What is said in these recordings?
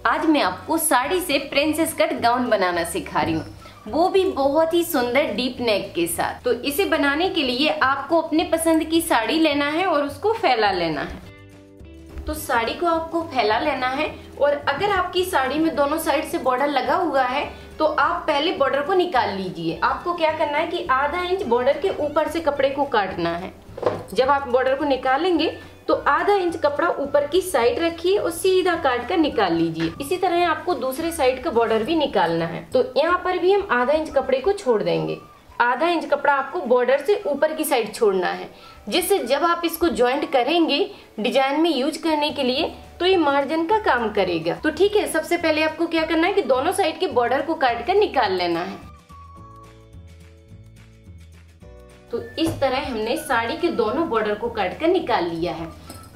आज मैं आपको साड़ी से प्रिंसेस कट गाउन बनाना सिखा रही हूँ, वो भी बहुत ही सुंदर डीप नेक के साथ। तो इसे बनाने के लिए आपको अपने पसंद की साड़ी लेना है और उसको फैला लेना है। तो साड़ी को आपको फैला लेना है और अगर आपकी साड़ी में दोनों साइड से बॉर्डर लगा हुआ है तो आप पहले बॉर्डर को निकाल लीजिए। आपको क्या करना है कि आधा इंच बॉर्डर के ऊपर से कपड़े को काटना है। जब आप बॉर्डर को निकालेंगे तो आधा इंच कपड़ा ऊपर की साइड रखिए और सीधा काट कर निकाल लीजिए। इसी तरह आपको दूसरे साइड का बॉर्डर भी निकालना है। तो यहाँ पर भी हम आधा इंच कपड़े को छोड़ देंगे। आधा इंच कपड़ा आपको बॉर्डर से ऊपर की साइड छोड़ना है, जिससे जब आप इसको ज्वाइंट करेंगे डिजाइन में यूज करने के लिए तो ये मार्जिन का काम करेगा। तो ठीक है, सबसे पहले आपको क्या करना है कि दोनों साइड के बॉर्डर को काट कर निकाल लेना है। तो इस तरह हमने साड़ी के दोनों बॉर्डर को काट कर निकाल लिया है।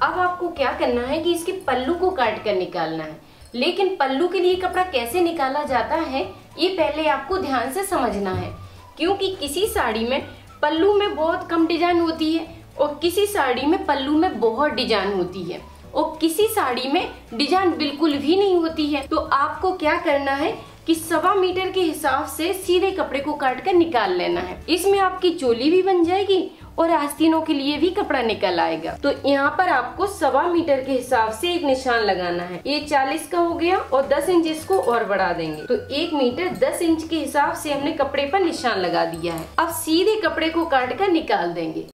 अब आपको क्या करना है कि इसके पल्लू को काट कर निकालना है। लेकिन पल्लू के लिए कपड़ा कैसे निकाला जाता है ये पहले आपको ध्यान से समझना है, क्योंकि किसी साड़ी में पल्लू में बहुत कम डिजाइन होती है और किसी साड़ी में पल्लू में बहुत डिजाइन होती है और किसी साड़ी में डिजाइन बिल्कुल भी नहीं होती है। तो आपको क्या करना है कि 1.25 मीटर के हिसाब से सीधे कपड़े को काट कर निकाल लेना है। इसमें आपकी चोली भी बन जाएगी और आस्तीनों के लिए भी कपड़ा निकल आएगा। तो यहाँ पर आपको 1.25 मीटर के हिसाब से एक निशान लगाना है। ये 40 का हो गया और 10 इंच इसको और बढ़ा देंगे। तो 1 मीटर 10 इंच के हिसाब से हमने कपड़े पर निशान लगा दिया है। अब सीधे कपड़े को काट कर निकाल देंगे।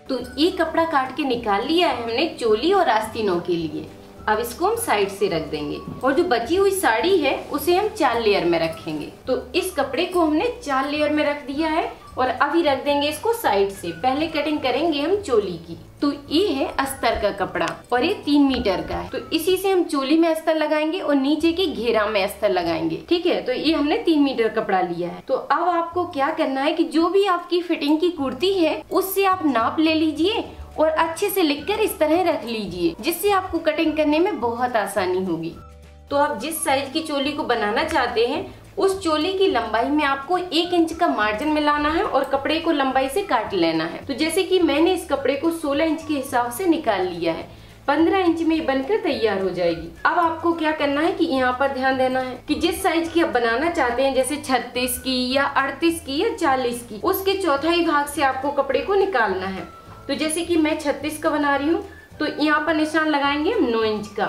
तो ये कपड़ा काट के निकाल लिया है हमने चोली और आस्तीनों के लिए। अब इसको हम साइड से रख देंगे और जो बची हुई साड़ी है उसे हम 4 लेयर में रखेंगे। तो इस कपड़े को हमने 4 लेयर में रख दिया है और अभी रख देंगे इसको साइड से। पहले कटिंग करेंगे हम चोली की। तो ये है अस्तर का कपड़ा और ये 3 मीटर का है। तो इसी से हम चोली में अस्तर लगाएंगे और नीचे की घेरा में अस्तर लगाएंगे। ठीक है, तो ये हमने 3 मीटर कपड़ा लिया है। तो अब आपको क्या करना है कि जो भी आपकी फिटिंग की कुर्ती है उससे आप नाप ले लीजिए और अच्छे से लिखकर इस तरह रख लीजिए, जिससे आपको कटिंग करने में बहुत आसानी होगी। तो आप जिस साइज की चोली को बनाना चाहते हैं उस चोली की लंबाई में आपको 1 इंच का मार्जिन मिलाना है और कपड़े को लंबाई से काट लेना है। तो जैसे कि मैंने इस कपड़े को 16 इंच के हिसाब से निकाल लिया है। 15 इंच में बनकर तैयार हो जाएगी। अब आपको क्या करना है कि यहाँ पर ध्यान देना है कि जिस साइज की आप बनाना चाहते हैं, जैसे 36 की या 38 की या 40 की, उसके चौथाई भाग से आपको कपड़े को निकालना है। तो जैसे कि मैं 36 का बना रही हूँ तो यहाँ पर निशान लगाएंगे हम 9 इंच का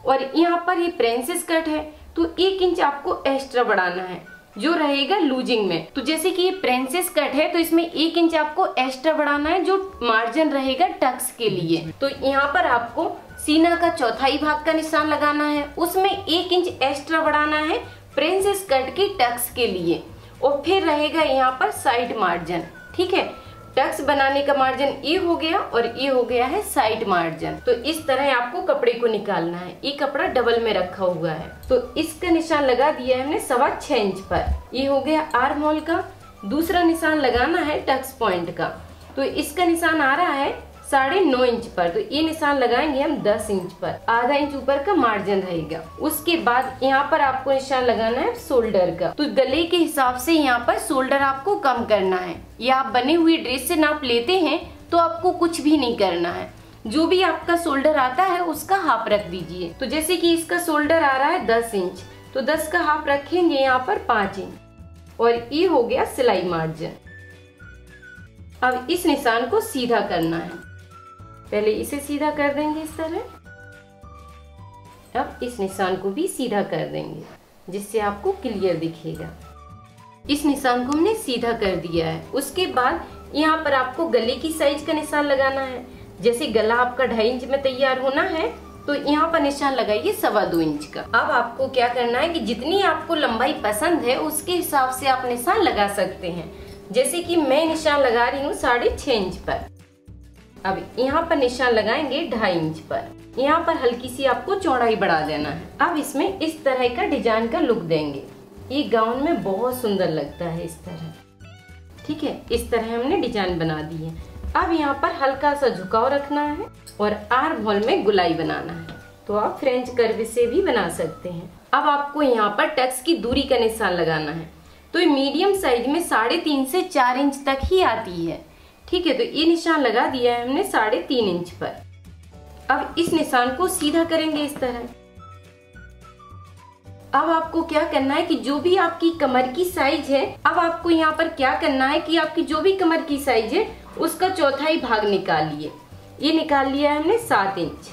और यहाँ पर ये प्रिंसेस कट है तो 1 इंच आपको एक्स्ट्रा बढ़ाना है जो रहेगा लूजिंग में। तो जैसे कि ये प्रिंसेस कट है तो इसमें 1 इंच आपको एक्स्ट्रा बढ़ाना है जो मार्जिन रहेगा टक्स के लिए। तो यहाँ पर आपको सीना का चौथाई भाग का निशान लगाना है, उसमें 1 इंच एक्स्ट्रा बढ़ाना है प्रिंसेस कट के टक्स के लिए और फिर रहेगा यहाँ पर साइड मार्जिन। ठीक है, टक्स बनाने का मार्जिन ये हो गया और ये हो गया है साइड मार्जिन। तो इस तरह आपको कपड़े को निकालना है। ये कपड़ा डबल में रखा हुआ है तो इसका निशान लगा दिया है हमने 6.25 इंच पर। ये हो गया आर्म होल का। दूसरा निशान लगाना है टक्स पॉइंट का। तो इसका निशान आ रहा है 9.5 इंच पर। तो ये निशान लगाएंगे हम 10 इंच पर। आधा इंच ऊपर का मार्जिन रहेगा। उसके बाद यहाँ पर आपको निशान लगाना है शोल्डर का। तो गले के हिसाब से यहाँ पर शोल्डर आपको कम करना है। या आप बने हुए ड्रेस से नाप लेते हैं तो आपको कुछ भी नहीं करना है। जो भी आपका शोल्डर आता है उसका हाफ रख दीजिए। तो जैसे कि इसका शोल्डर आ रहा है 10 इंच तो 10 का हाफ रखेंगे यहाँ पर 5 इंच और ये हो गया सिलाई मार्जिन। अब इस निशान को सीधा करना है। पहले इसे सीधा कर देंगे इस तरह। अब इस निशान को भी सीधा कर देंगे जिससे आपको क्लियर दिखेगा। इस निशान को हमने सीधा कर दिया है। उसके बाद यहाँ पर आपको गले की साइज का निशान लगाना है। जैसे गला आपका 2.5 इंच में तैयार होना है तो यहाँ पर निशान लगाइए 2.25 इंच का। अब आपको क्या करना है कि जितनी आपको लंबाई पसंद है उसके हिसाब से आप निशान लगा सकते हैं। जैसे कि मैं निशान लगा रही हूँ 6.5 इंच पर। अब यहाँ पर निशान लगाएंगे 2.5 इंच पर। यहाँ पर हल्की सी आपको चौड़ाई बढ़ा देना है। अब इसमें इस तरह का डिजाइन का लुक देंगे। ये गाउन में बहुत सुंदर लगता है इस तरह। ठीक है, इस तरह हमने डिजाइन बना दी है। अब यहाँ पर हल्का सा झुकाव रखना है और आर्म होल में गुलाई बनाना है। तो आप फ्रेंच कर्व से भी बना सकते हैं। अब आपको यहाँ पर टक्स की दूरी का निशान लगाना है। तो ये मीडियम साइज में 3.5 से 4 इंच तक ही आती है। ठीक है, तो ये निशान लगा दिया है हमने 3.5 इंच पर। अब इस निशान को सीधा करेंगे इस तरह। अब आपको क्या करना है कि जो भी आपकी कमर की साइज है, अब आपको यहाँ पर क्या करना है कि आपकी जो भी कमर की साइज है उसका चौथाई भाग निकालिए। ये निकाल लिया है हमने 7 इंच।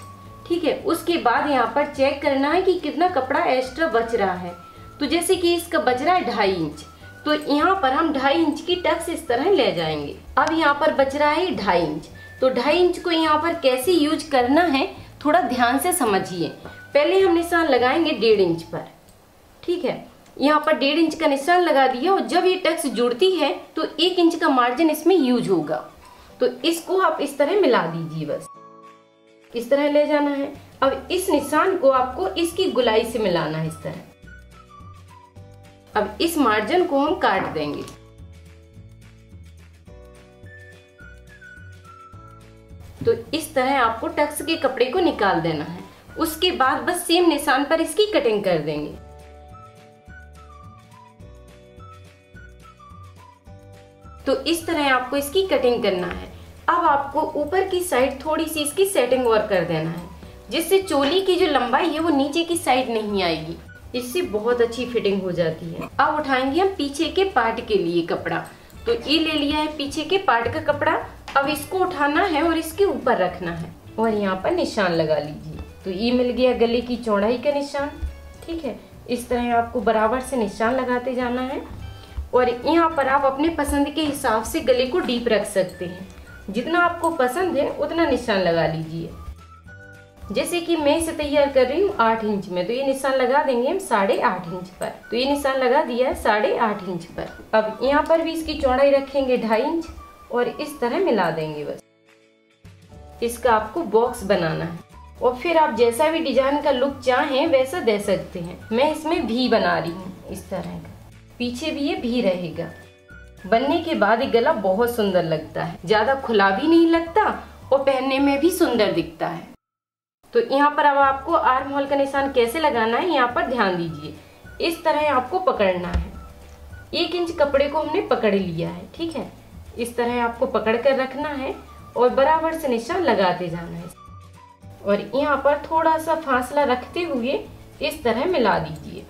ठीक है, उसके बाद यहाँ पर चेक करना है कि कितना कपड़ा एक्स्ट्रा बच रहा है। तो जैसे कि इसका बच रहा है 2.5 इंच, तो यहाँ पर हम 2.5 इंच की टक्स इस तरह ले जाएंगे। अब यहाँ पर बच रहा है 2.5 इंच, तो 2.5 इंच को यहाँ पर कैसे यूज करना है थोड़ा ध्यान से समझिए। पहले हम निशान लगाएंगे 1.5 इंच पर। ठीक है, यहाँ पर 1.5 इंच का निशान लगा दिया और जब ये टक्स जुड़ती है तो 1 इंच का मार्जिन इसमें यूज होगा। तो इसको आप इस तरह मिला दीजिए, बस इस तरह ले जाना है। अब इस निशान को आपको इसकी गुलाई से मिलाना है इस तरह। अब इस मार्जिन को हम काट देंगे। तो इस तरह आपको टक्स के कपड़े को निकाल देना है। उसके बाद बस सेम निशान पर इसकी कटिंग कर देंगे। तो इस तरह आपको इसकी कटिंग करना है। अब आपको ऊपर की साइड थोड़ी सी इसकी सेटिंग और कर देना है, जिससे चोली की जो लंबाई है वो नीचे की साइड नहीं आएगी। इससे बहुत अच्छी फिटिंग हो जाती है। अब उठाएंगे हम पीछे के पार्ट के लिए कपड़ा। तो ये ले लिया है पीछे के पार्ट का कपड़ा। अब इसको उठाना है और इसके ऊपर रखना है और यहाँ पर निशान लगा लीजिए। तो ये मिल गया गले की चौड़ाई का निशान। ठीक है, इस तरह आपको बराबर से निशान लगाते जाना है और यहाँ पर आप अपने पसंद के हिसाब से गले को डीप रख सकते हैं। जितना आपको पसंद है उतना निशान लगा लीजिए। जैसे कि मैं इसे तैयार कर रही हूँ 8 इंच में, तो ये निशान लगा देंगे हम 8.5 इंच पर। तो ये निशान लगा दिया है 8.5 इंच पर। अब यहाँ पर भी इसकी चौड़ाई रखेंगे 2.5 इंच और इस तरह मिला देंगे। बस इसका आपको बॉक्स बनाना है और फिर आप जैसा भी डिजाइन का लुक चाहें वैसा दे सकते हैं। मैं इसमें भी बना रही हूँ इस तरह का, पीछे भी ये भी रहेगा। बनने के बाद ये गला बहुत सुंदर लगता है, ज्यादा खुला भी नहीं लगता और पहनने में भी सुंदर दिखता है। तो यहाँ पर अब आपको आर्म होल का निशान कैसे लगाना है यहाँ पर ध्यान दीजिए। इस तरह आपको पकड़ना है। 1 इंच कपड़े को हमने पकड़ लिया है। ठीक है, इस तरह आपको पकड़ कर रखना है और बराबर से निशान लगाते जाना है और यहाँ पर थोड़ा सा फासला रखते हुए इस तरह मिला दीजिए।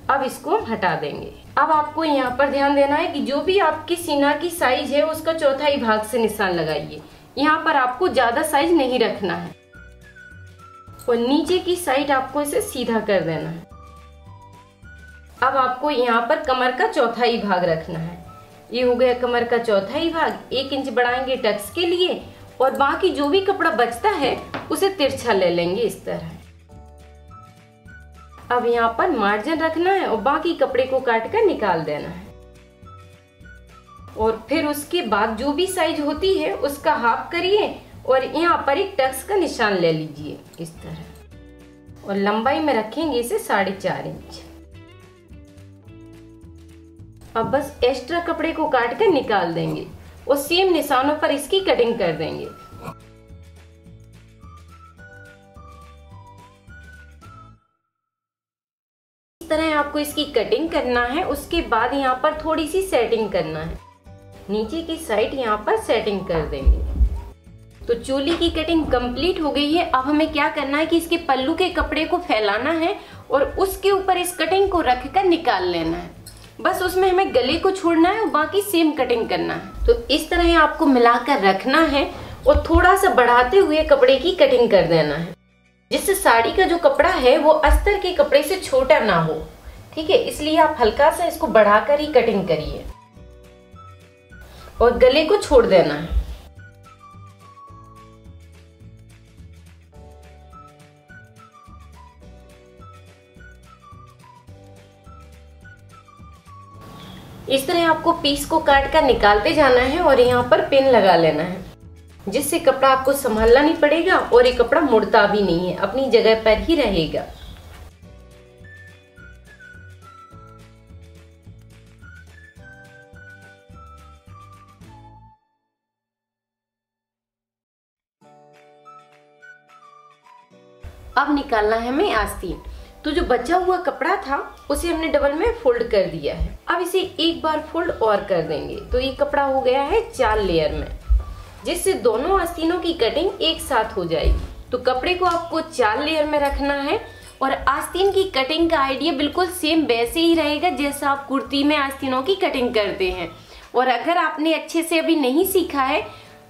अब इसको हम हटा देंगे। अब आपको यहाँ पर ध्यान देना है कि जो भी आपकी सीना की साइज है उसका चौथाई भाग से निशान लगाइए। यहाँ पर आपको ज्यादा साइज नहीं रखना है और नीचे की साइड आपको इसे सीधा कर देना है। अब आपको यहाँ पर कमर का चौथाई भाग रखना है। ये हो गया कमर का चौथाई भाग। 1 इंच बढ़ाएंगे टक्स के लिए और बाकी जो भी कपड़ा बचता है उसे तिरछा ले लेंगे इस तरह। अब यहाँ पर मार्जिन रखना है और बाकी कपड़े को काट कर निकाल देना है और फिर उसके बाद जो भी साइज होती है उसका हाफ करिए और यहाँ पर एक टक्स का निशान ले लीजिए इस तरह और लंबाई में रखेंगे इसे 4.5 इंच। अब बस एक्स्ट्रा कपड़े को काट कर निकाल देंगे और सेम निशानों पर इसकी कटिंग कर देंगे। इस तरह आपको इसकी कटिंग करना है। उसके बाद यहाँ पर थोड़ी सी सेटिंग करना है। नीचे की साइड यहाँ पर सेटिंग कर देंगे। तो चोली की कटिंग कंप्लीट हो गई है। अब हमें क्या करना है कि इसके पल्लू के कपड़े को फैलाना है और उसके ऊपर इस कटिंग को रख कर निकाल लेना है। बस उसमें हमें गले को छोड़ना है और बाकी सेम कटिंग करना है। तो इस तरह आपको मिलाकर रखना है और थोड़ा सा बढ़ाते हुए कपड़े की कटिंग कर देना है, जिससे साड़ी का जो कपड़ा है वो अस्तर के कपड़े से छोटा ना हो। ठीक है, इसलिए आप हल्का सा इसको बढ़ाकर ही कटिंग करिए और गले को छोड़ देना है। इस तरह आपको पीस को काट कर निकालते जाना है और यहाँ पर पिन लगा लेना है, जिससे कपड़ा आपको संभालना नहीं पड़ेगा और ये कपड़ा मुड़ता भी नहीं है, अपनी जगह पर ही रहेगा। अब निकालना है हमें आस्तीन। तो जो बचा हुआ कपड़ा था उसे हमने डबल में फोल्ड कर दिया है। अब इसे एक बार फोल्ड और कर देंगे। तो ये कपड़ा हो गया है 4 लेयर में, जिससे दोनों आस्तीनों की कटिंग एक साथ हो जाएगी। तो कपड़े को आपको 4 लेयर में रखना है और आस्तीन की कटिंग का आइडिया बिल्कुल सेम वैसे ही रहेगा जैसा आप कुर्ती में आस्तीनों की कटिंग करते हैं। और अगर आपने अच्छे से अभी नहीं सीखा है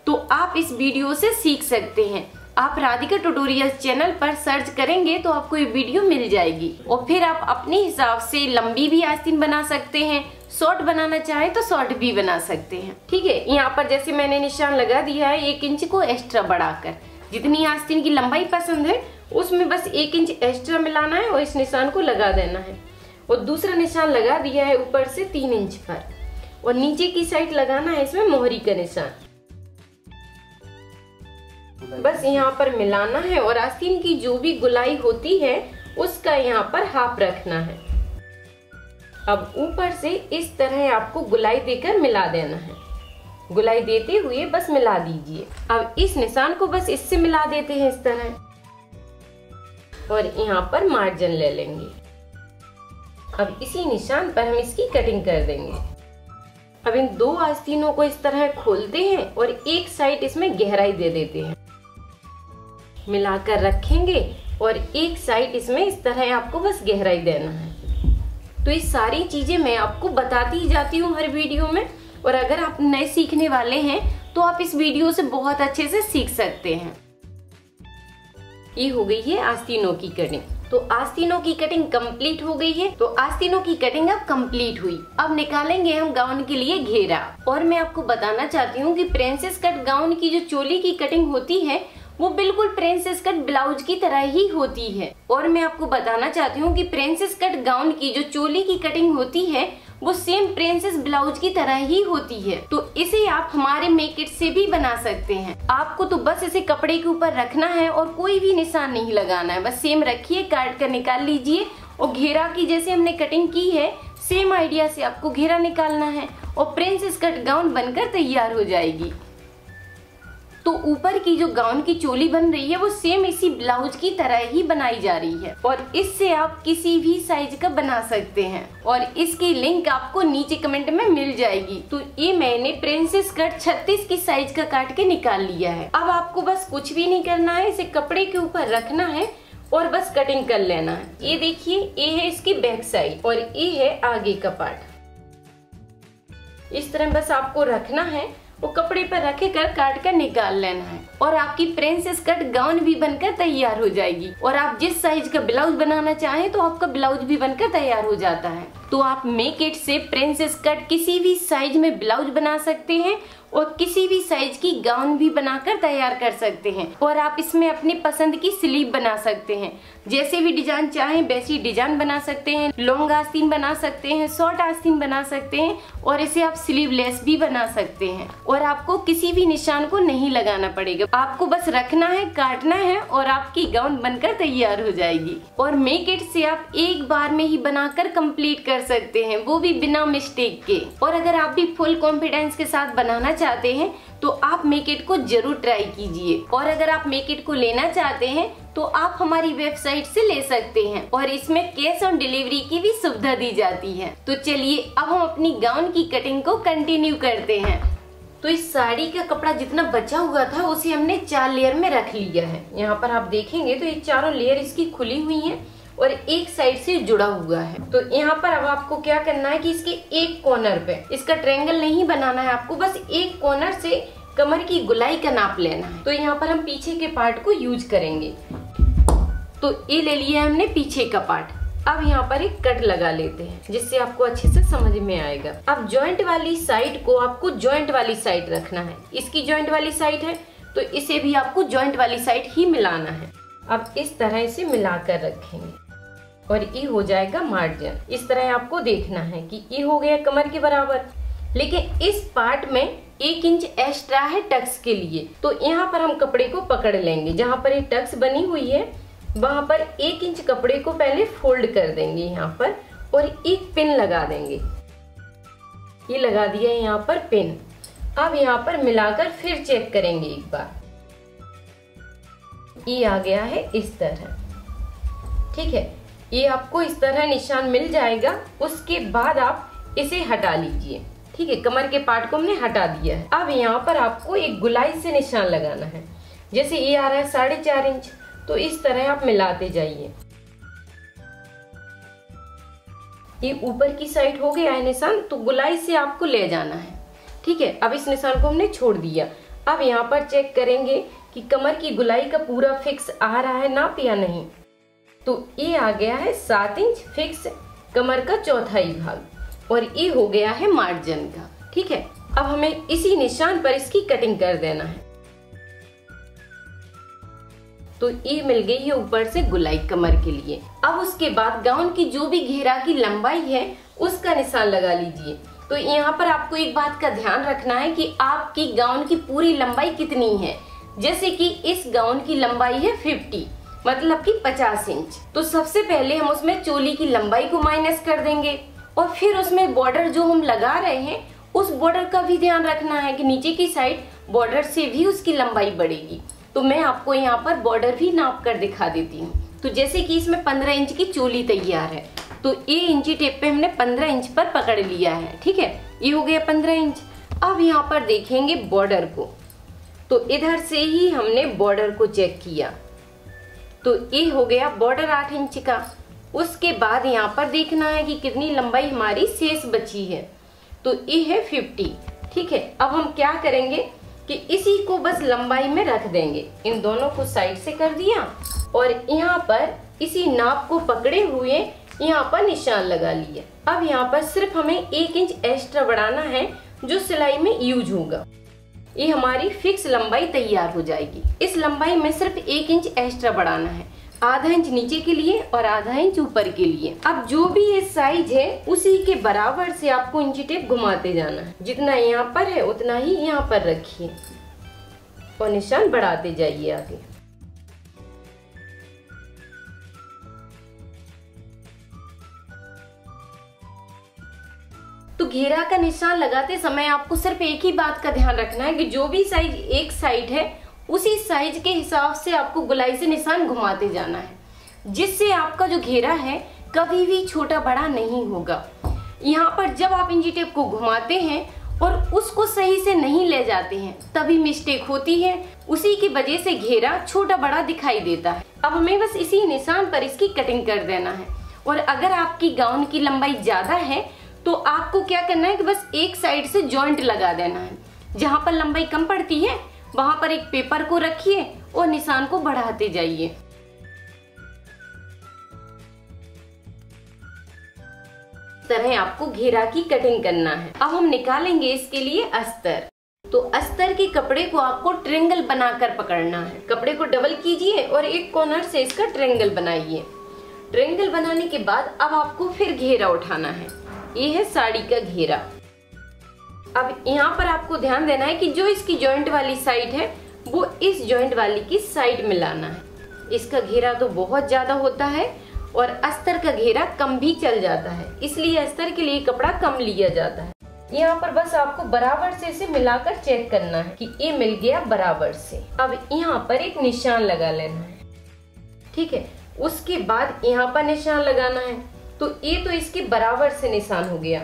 तो आप इस वीडियो से सीख सकते हैं। आप राधिका ट्यूटोरियल्स चैनल पर सर्च करेंगे तो आपको ये वीडियो मिल जाएगी और फिर आप अपने हिसाब से लंबी भी आस्तीन बना सकते हैं, शॉर्ट बनाना चाहे तो शॉर्ट भी बना सकते हैं। ठीक है, यहाँ पर जैसे मैंने निशान लगा दिया है 1 इंच को एक्स्ट्रा बढ़ाकर। जितनी आस्तीन की लंबाई पसंद है उसमें बस 1 इंच एक्स्ट्रा मिलाना है और इस निशान को लगा देना है। और दूसरा निशान लगा दिया है ऊपर से 3 इंच पर और नीचे की साइड लगाना है इसमें मोहरी का निशान। बस यहाँ पर मिलाना है और आस्तीन की जो भी गुलाई होती है उसका यहाँ पर हाफ रखना है। अब ऊपर से इस तरह आपको गुलाई देकर मिला देना है। गुलाई देते हुए बस मिला दीजिए। अब इस निशान को बस इससे मिला देते हैं इस तरह और यहाँ पर मार्जिन ले लेंगे। अब इसी निशान पर हम इसकी कटिंग कर देंगे। अब इन 2 आस्तीनों को इस तरह खोलते हैं और एक साइड इसमें गहराई दे देते हैं, मिलाकर रखेंगे और एक साइड इसमें इस तरह आपको बस गहराई देना है। तो ये सारी चीजें मैं आपको बताती ही जाती हूँ हर वीडियो में, और अगर आप नए सीखने वाले हैं तो आप इस वीडियो से बहुत अच्छे से सीख सकते हैं। ये हो गई है आस्तीनों की कटिंग। तो आस्तीनों की कटिंग कंप्लीट हो गई है। तो आस्तीनों की कटिंग अब कंप्लीट हुई। अब निकालेंगे हम गाउन के लिए घेरा। और मैं आपको बताना चाहती हूँ कि प्रिंसेस कट गाउन की जो चोली की कटिंग होती है वो बिल्कुल प्रिंसेस कट ब्लाउज की तरह ही होती है। और मैं आपको बताना चाहती हूँ कि प्रिंसेस कट गाउन की जो चोली की कटिंग होती है वो सेम प्रिंसेस ब्लाउज की तरह ही होती है। तो इसे आप हमारे मेकिट से भी बना सकते हैं। आपको तो बस इसे कपड़े के ऊपर रखना है और कोई भी निशान नहीं लगाना है। बस सेम रखिए, काट कर निकाल लीजिए और घेरा की जैसे हमने कटिंग की है सेम आइडिया से आपको घेरा निकालना है और प्रिंसेस कट गाउन बनकर तैयार हो जाएगी। तो ऊपर की जो गाउन की चोली बन रही है वो सेम इसी ब्लाउज की तरह ही बनाई जा रही है और इससे आप किसी भी साइज का बना सकते हैं और इसकी लिंक आपको नीचे कमेंट में मिल जाएगी। तो ये मैंने प्रिंसेस कट 36 की साइज का काट के निकाल लिया है। अब आपको बस कुछ भी नहीं करना है, इसे कपड़े के ऊपर रखना है और बस कटिंग कर लेना है। ये देखिए, ये है इसकी बैक साइड और ये है आगे का पार्ट। इस तरह बस आपको रखना है, वो कपड़े पर रखे कर काट कर निकाल लेना है और आपकी प्रिंसेस कट गाउन भी बनकर तैयार हो जाएगी। और आप जिस साइज का ब्लाउज बनाना चाहें तो आपका ब्लाउज भी बनकर तैयार हो जाता है। तो आप मेकिट से प्रिंसेस कट किसी भी साइज में ब्लाउज बना सकते हैं और किसी भी साइज की गाउन भी बनाकर तैयार कर सकते हैं। और आप इसमें अपनी पसंद की स्लीव बना सकते हैं, जैसे भी डिजाइन चाहें वैसी डिजाइन बना सकते हैं। लॉन्ग आस्तीन बना सकते हैं, शॉर्ट आस्तीन बना सकते हैं और इसे आप स्लीवलेस भी बना सकते हैं। और आपको किसी भी निशान को नहीं लगाना पड़ेगा, आपको बस रखना है, काटना है और आपकी गाउन बनकर तैयार हो जाएगी। और मेकिट से आप एक बार में ही बनाकर कंप्लीट कर सकते हैं, वो भी बिना मिस्टेक के। और अगर आप भी फुल कॉन्फिडेंस के साथ बनाना चाहते हैं तो आप मेकिट को जरूर ट्राई कीजिए। और अगर आप मेकिट को लेना चाहते हैं तो आप हमारी वेबसाइट से ले सकते हैं और इसमें कैश ऑन डिलीवरी की भी सुविधा दी जाती है। तो चलिए अब हम अपनी गाउन की कटिंग को कंटिन्यू करते हैं। तो इस साड़ी का कपड़ा जितना बचा हुआ था उसे हमने 4 लेयर में रख लिया है। यहाँ पर आप देखेंगे तो ये चारों लेयर इसकी खुली हुई है और एक साइड से जुड़ा हुआ है। तो यहाँ पर अब आपको क्या करना है कि इसके एक कॉर्नर पे इसका ट्रायंगल नहीं बनाना है, आपको बस एक कॉर्नर से कमर की गुलाई का नाप लेना है। तो यहाँ पर हम पीछे के पार्ट को यूज करेंगे। तो ये ले लिया हमने पीछे का पार्ट। अब यहाँ पर एक कट लगा लेते हैं जिससे आपको अच्छे से समझ में आएगा। अब जॉइंट वाली साइड को आपको जॉइंट वाली साइड रखना है। इसकी जॉइंट वाली साइड है तो इसे भी आपको जॉइंट वाली साइड ही मिलाना है। अब इस तरह इसे मिलाकर रखेंगे और ये हो जाएगा मार्जिन। इस तरह आपको देखना है कि ये हो गया कमर के बराबर। लेकिन इस पार्ट में 1 इंच एक्स्ट्रा है टक्स के लिए, तो यहाँ पर हम कपड़े को पकड़ लेंगे। जहाँ पर ये टक्स बनी हुई है वहां पर 1 इंच कपड़े को पहले फोल्ड कर देंगे यहाँ पर और एक पिन लगा देंगे। ये लगा दिया है यहाँ पर पिन। अब यहाँ पर मिलाकर फिर चेक करेंगे एक बार। ये आ गया है इस तरह, ठीक है। ये आपको इस तरह निशान मिल जाएगा। उसके बाद आप इसे हटा लीजिए, ठीक है। कमर के पार्ट को हमने हटा दिया है। अब यहाँ पर आपको एक गुलाई से निशान लगाना है। जैसे ये आ रहा है 4.5 इंच, तो इस तरह आप मिलाते जाइए। ये ऊपर की साइड हो गया है निशान, तो गुलाई से आपको ले जाना है। ठीक है, अब इस निशान को हमने छोड़ दिया। अब यहाँ पर चेक करेंगे कि कमर की गुलाई का पूरा फिक्स आ रहा है नाप या नहीं। तो ये आ गया है 7 इंच फिक्स कमर का चौथाई भाग, और ये हो गया है मार्जिन का। ठीक है, अब हमें इसी निशान पर इसकी कटिंग कर देना है। तो ये मिल गई है ऊपर से गुलाई कमर के लिए। अब उसके बाद गाउन की जो भी घेरा की लंबाई है उसका निशान लगा लीजिए। तो यहाँ पर आपको एक बात का ध्यान रखना है कि आपकी गाउन की पूरी लंबाई कितनी है। जैसे कि इस गाउन की लंबाई है 50, मतलब कि 50 इंच। तो सबसे पहले हम उसमें चोली की लंबाई को माइनस कर देंगे, और फिर उसमें बॉर्डर जो हम लगा रहे हैं उस बॉर्डर का भी ध्यान रखना है कि नीचे की साइड बॉर्डर से भी उसकी लंबाई बढ़ेगी। तो मैं आपको यहाँ पर बॉर्डर भी नाप कर दिखा देती हूँ। तो जैसे कि इसमें 15 इंच की चोली तैयार है, तो ये इंची टेप पे हमने 15 इंच पर पकड़ लिया है। ठीक है, ये हो गया 15 इंच। अब यहाँ पर देखेंगे बॉर्डर को, तो इधर से ही हमने बॉर्डर को चेक किया, तो ये हो गया बॉर्डर 8 इंच का। उसके बाद यहाँ पर देखना है कि कितनी लंबाई हमारी शेष बची है, तो ये है 50। ठीक है, अब हम क्या करेंगे कि इसी को बस लंबाई में रख देंगे। इन दोनों को साइड से कर दिया, और यहाँ पर इसी नाप को पकड़े हुए यहाँ पर निशान लगा लिया। अब यहाँ पर सिर्फ हमें 1 इंच एक्स्ट्रा बढ़ाना है जो सिलाई में यूज होगा। ये हमारी फिक्स लंबाई तैयार हो जाएगी। इस लंबाई में सिर्फ 1 इंच एक्स्ट्रा बढ़ाना है, आधा इंच नीचे के लिए और आधा इंच ऊपर के लिए। अब जो भी ये साइज है उसी के बराबर से आपको इंची टेप घुमाते जाना है। जितना यहाँ पर है उतना ही यहाँ पर रखिए और निशान बढ़ाते जाइए आगे। तो घेरा का निशान लगाते समय आपको सिर्फ एक ही बात का ध्यान रखना है कि जो भी साइज एक साइड है उसी साइज के हिसाब से आपको गुलाई से निशान घुमाते जाना है, जिससे आपका जो घेरा है कभी भी छोटा बड़ा नहीं होगा। यहाँ पर जब आप इंची टेप को घुमाते हैं और उसको सही से नहीं ले जाते हैं तभी मिस्टेक होती है, उसी की वजह से घेरा छोटा बड़ा दिखाई देता है। अब हमें बस इसी निशान पर इसकी कटिंग कर देना है। और अगर आपकी गाउन की लंबाई ज्यादा है तो आपको क्या करना है कि बस एक साइड से जॉइंट लगा देना है। जहाँ पर लंबाई कम पड़ती है वहां पर एक पेपर को रखिए और निशान को बढ़ाते जाइए। इस तरह आपको घेरा की कटिंग करना है। अब हम निकालेंगे इसके लिए अस्तर। तो अस्तर के कपड़े को आपको ट्रायंगल बनाकर पकड़ना है। कपड़े को डबल कीजिए और एक कॉर्नर से इसका ट्रायंगल बनाइए। ट्रायंगल बनाने के बाद अब आपको फिर घेरा उठाना है। ये है साड़ी का घेरा। अब यहाँ पर आपको ध्यान देना है कि जो इसकी जॉइंट वाली साइड है वो इस जॉइंट वाली की साइड में लाना है। इसका घेरा तो बहुत ज्यादा होता है और अस्तर का घेरा कम भी चल जाता है, इसलिए अस्तर के लिए कपड़ा कम लिया जाता है। यहाँ पर बस आपको बराबर से इसे मिलाकर चेक करना है कि ये मिल गया बराबर से। अब यहाँ पर एक निशान लगा लेना है। ठीक है, उसके बाद यहाँ पर निशान लगाना है। तो ये तो इसके बराबर से निशान हो गया।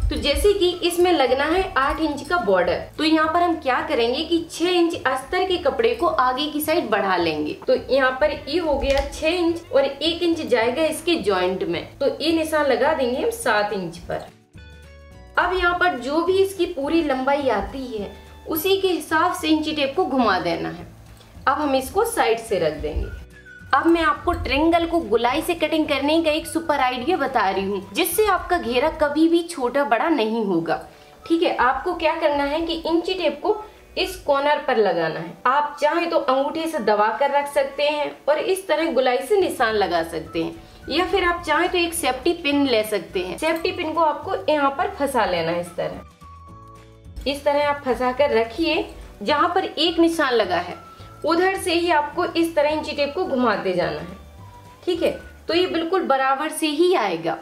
तो जैसे कि इसमें लगना है 8 इंच का बॉर्डर, तो यहाँ पर हम क्या करेंगे कि 6 इंच अस्तर के कपड़े को आगे की साइड बढ़ा लेंगे। तो यहाँ पर ये हो गया 6 इंच और 1 इंच जाएगा इसके जॉइंट में, तो ये निशान लगा देंगे हम 7 इंच पर। अब यहाँ पर जो भी इसकी पूरी लंबाई आती है उसी के हिसाब से इंची टेप को घुमा देना है। अब हम इसको साइड से रख देंगे। अब मैं आपको ट्रायंगल को गुलाई से कटिंग करने का एक सुपर आइडिया बता रही हूँ, जिससे आपका घेरा कभी भी छोटा बड़ा नहीं होगा। ठीक है, आपको क्या करना है कि इंची टेप को इस कॉर्नर पर लगाना है। आप चाहे तो अंगूठे से दबा कर रख सकते हैं और इस तरह गुलाई से निशान लगा सकते हैं, या फिर आप चाहे तो एक सेफ्टी पिन ले सकते हैं। सेफ्टी पिन को आपको यहाँ पर फंसा लेना है। इस तरह आप फंसा कर रखिए। जहाँ पर एक निशान लगा है उधर से ही आपको इस तरह इंची टेप को घुमाते जाना है। ठीक है, तो ये बिल्कुल बराबर से ही आएगा।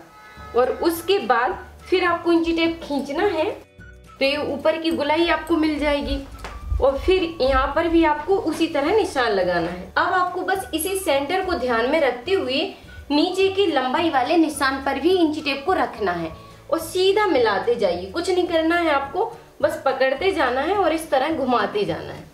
और उसके बाद फिर आपको इंची टेप खींचना है तो ये ऊपर की गुलाई आपको मिल जाएगी और फिर यहाँ पर भी आपको उसी तरह निशान लगाना है। अब आपको बस इसी सेंटर को ध्यान में रखते हुए नीचे की लंबाई वाले निशान पर भी इंची टेप को रखना है और सीधा मिलाते जाइए। कुछ नहीं करना है, आपको बस पकड़ते जाना है और इस तरह घुमाते जाना है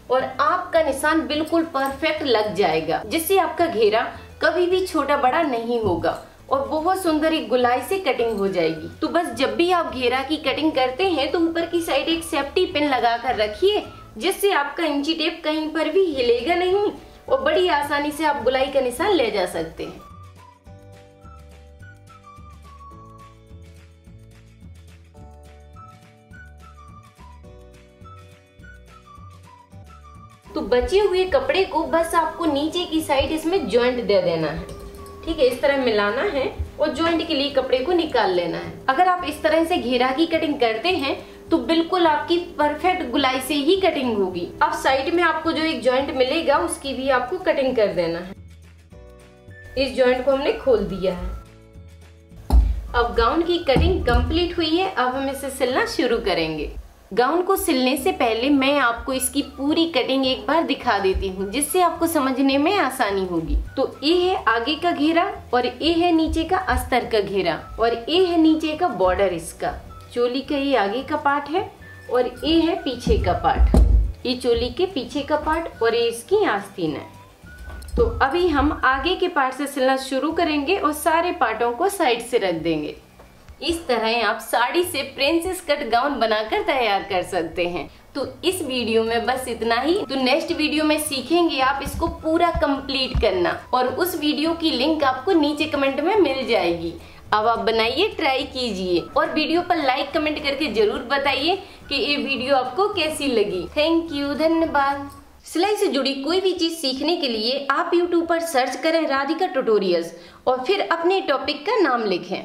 और आपका निशान बिल्कुल परफेक्ट लग जाएगा, जिससे आपका घेरा कभी भी छोटा बड़ा नहीं होगा और बहुत सुंदर एक गुलाई से कटिंग हो जाएगी। तो बस जब भी आप घेरा की कटिंग करते हैं तो ऊपर की साइड एक सेफ्टी पिन लगा कर रखिए, जिससे आपका इंची टेप कहीं पर भी हिलेगा नहीं और बड़ी आसानी से आप गुलाई का निशान ले जा सकते हैं। तो बचे हुए कपड़े को बस आपको नीचे की साइड इसमें जॉइंट दे देना है। ठीक है, इस तरह मिलाना है और जॉइंट के लिए कपड़े को निकाल लेना है। अगर आप इस तरह से घेरा की कटिंग करते हैं तो बिल्कुल आपकी परफेक्ट गुलाई से ही कटिंग होगी। अब साइड में आपको जो एक जॉइंट मिलेगा उसकी भी आपको कटिंग कर देना है। इस जॉइंट को हमने खोल दिया है। अब गाउन की कटिंग कंप्लीट हुई है। अब हम इसे सिलना शुरू करेंगे। गाउन को सिलने से पहले मैं आपको इसकी पूरी कटिंग एक बार दिखा देती हूँ, जिससे आपको समझने में आसानी होगी। तो ये है आगे का घेरा और ये है नीचे का अस्तर का घेरा और ये है नीचे का बॉर्डर इसका। चोली का ये आगे का पार्ट है और ये है पीछे का पार्ट। ये चोली के पीछे का पार्ट और ये इसकी आस्तीन है। तो अभी हम आगे के पार्ट से सिलना शुरू करेंगे और सारे पार्टों को साइड से रख देंगे। इस तरह आप साड़ी से प्रिंसेस कट गाउन बनाकर तैयार कर सकते हैं। तो इस वीडियो में बस इतना ही। तो नेक्स्ट वीडियो में सीखेंगे आप इसको पूरा कंप्लीट करना और उस वीडियो की लिंक आपको नीचे कमेंट में मिल जाएगी। अब आप बनाइए, ट्राई कीजिए और वीडियो पर लाइक कमेंट करके जरूर बताइए कि ये वीडियो आपको कैसी लगी। थैंक यू, धन्यवाद। सिलाई से जुड़ी कोई भी चीज सीखने के लिए आप YouTube पर सर्च करें राधिका ट्यूटोरियल्स और फिर अपने टॉपिक का नाम लिखें।